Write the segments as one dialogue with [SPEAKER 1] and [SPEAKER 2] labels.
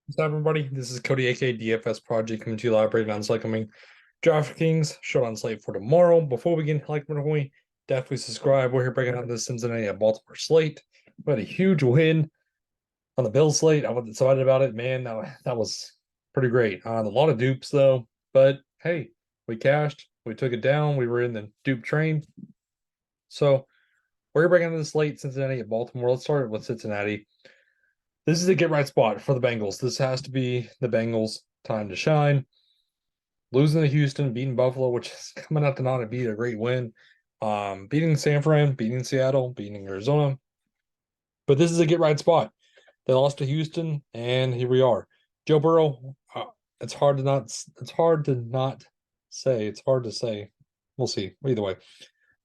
[SPEAKER 1] What's up, everybody? This is Cody, aka DFS Project, coming to you live breaking down slate coming DraftKings showed on slate for tomorrow. Before we begin, definitely subscribe. We're here breaking down this Cincinnati at Baltimore slate. We had a huge win on the Bills slate. I was excited about it, man. That was pretty great. A lot of dupes though, but hey, we cashed. We took it down. We were in the dupe train. So we're here breaking down this slate Cincinnati at Baltimore. Let's start with Cincinnati. This is a get right spot for the Bengals. This has to be the Bengals' time to shine. Losing to Houston, beating Buffalo, which is coming out to not be a great win. Beating San Fran, beating Seattle, beating Arizona. But this is a get right spot. They lost to Houston, and here we are. Joe Burrow, it's hard to not say. It's hard to say. We'll see. Either way.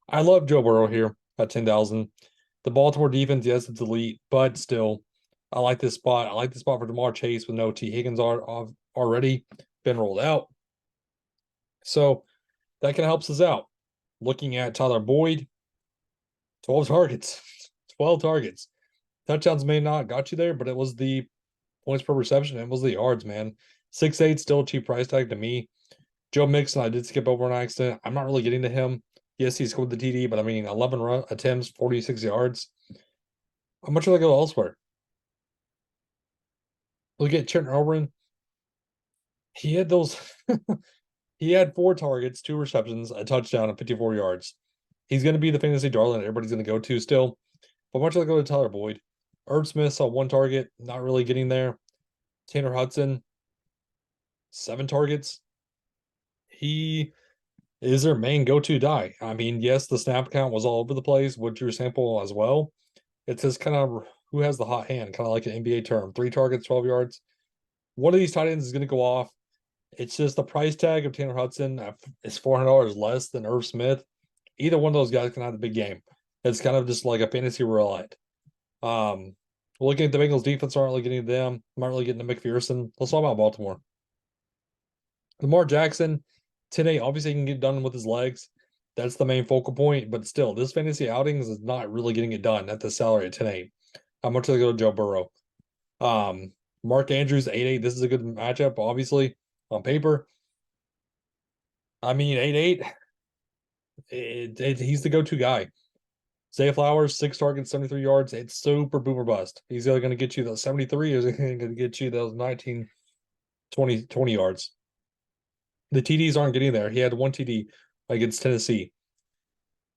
[SPEAKER 1] I love Joe Burrow here at 10,000. The Baltimore defense, yes, it's elite, but still, I like this spot. I like the spot for Jamar Chase with no T. Higgins already been rolled out. So that kind of helps us out. Looking at Tyler Boyd, 12 targets. 12 targets. Touchdowns may not got you there, but it was the points per reception. It was the yards, man. 6'8", still a cheap price tag to me. Joe Mixon, I did skip over an accident. I'm not really getting to him. Yes, he scored the TD, but I mean, 11 attempts, 46 yards. How much will I go elsewhere? Look at Trent Irwin. He had those. He had 4 targets, 2 receptions, a touchdown, and 54 yards. He's going to be the fantasy darling everybody's going to go to still. But much like go to Tyler Boyd. Herb Smith saw 1 target, not really getting there. Tanner Hudson, 7 targets. He is their main go-to guy. I mean, yes, the snap count was all over the place with Drew Sample as well. It's just kind of who has the hot hand, kind of like an NBA term. 3 targets, 12 yards. One of these tight ends is going to go off. It's just the price tag of Tanner Hudson is $400 less than Irv Smith. Either one of those guys can have a big game. It's kind of just like a fantasy roulette. Looking at the Bengals defense, aren't really getting to them. I'm not really getting to McPherson. Let's talk about Baltimore. Lamar Jackson, 10-8, obviously he can get done with his legs. That's the main focal point, but still, this fantasy outings is not really getting it done at the salary at 10-8. How much do they go to Joe Burrow? Mark Andrews, 8-8. This is a good matchup, obviously, on paper. I mean, 8-8, he's the go-to guy. Zay Flowers, 6 targets, 73 yards. It's super boomer bust. He's either going to get you those 73 or he's going to get you those 19, 20 yards. The TDs aren't getting there. He had 1 TD against Tennessee.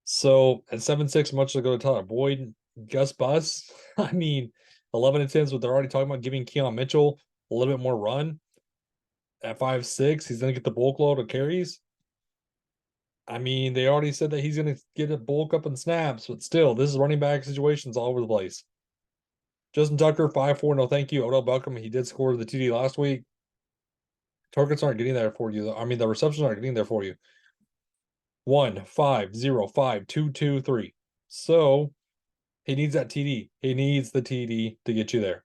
[SPEAKER 1] So at 7-6, much to go to Tyler Boyd, Gus Bus. I mean, 11 attempts, but they're already talking about giving Keon Mitchell a little bit more run. At 5'6", he's going to get the bulk load of carries. I mean, they already said that he's going to get a bulk up in snaps, but still, this is running back situations all over the place. Justin Tucker, 5'4", no thank you. Odell Beckham, he did score the TD last week. Targets aren't getting there for you. I mean, the receptions aren't getting there for you. 1, 5, 0, 5, 2, 2, 3. So he needs that TD. He needs the TD to get you there.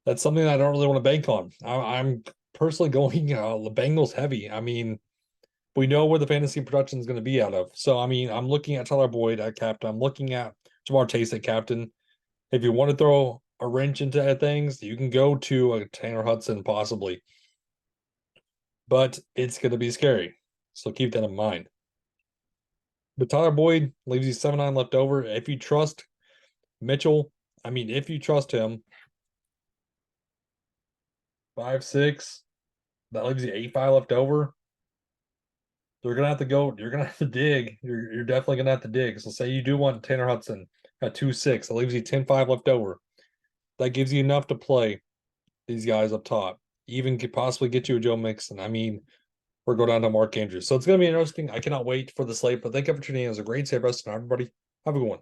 [SPEAKER 1] That's something I don't really want to bank on. I'm personally going the Bengals heavy. I mean, we know where the fantasy production is going to be out of. So, I mean, I'm looking at Tyler Boyd at captain. I'm looking at Jamar Chase at captain. If you want to throw a wrench into things, you can go to a Tanner Hudson possibly. But it's going to be scary. So keep that in mind. But Tyler Boyd leaves you 7-9 left over. If you trust Mitchell, I mean, if you trust him, 5-6, that leaves you 8-5 left over. They're gonna have to go. You're gonna have to dig. You're definitely gonna have to dig. So say you do want Tanner Hudson at 2-6. That leaves you 10-5 left over. That gives you enough to play these guys up top. Even could possibly get you a Joe Mixon. I mean, or go down to Mark Andrews. So it's gonna be interesting. I cannot wait for the slate. But thank you for tuning in. It was a great day, rest of everybody. Have a good one.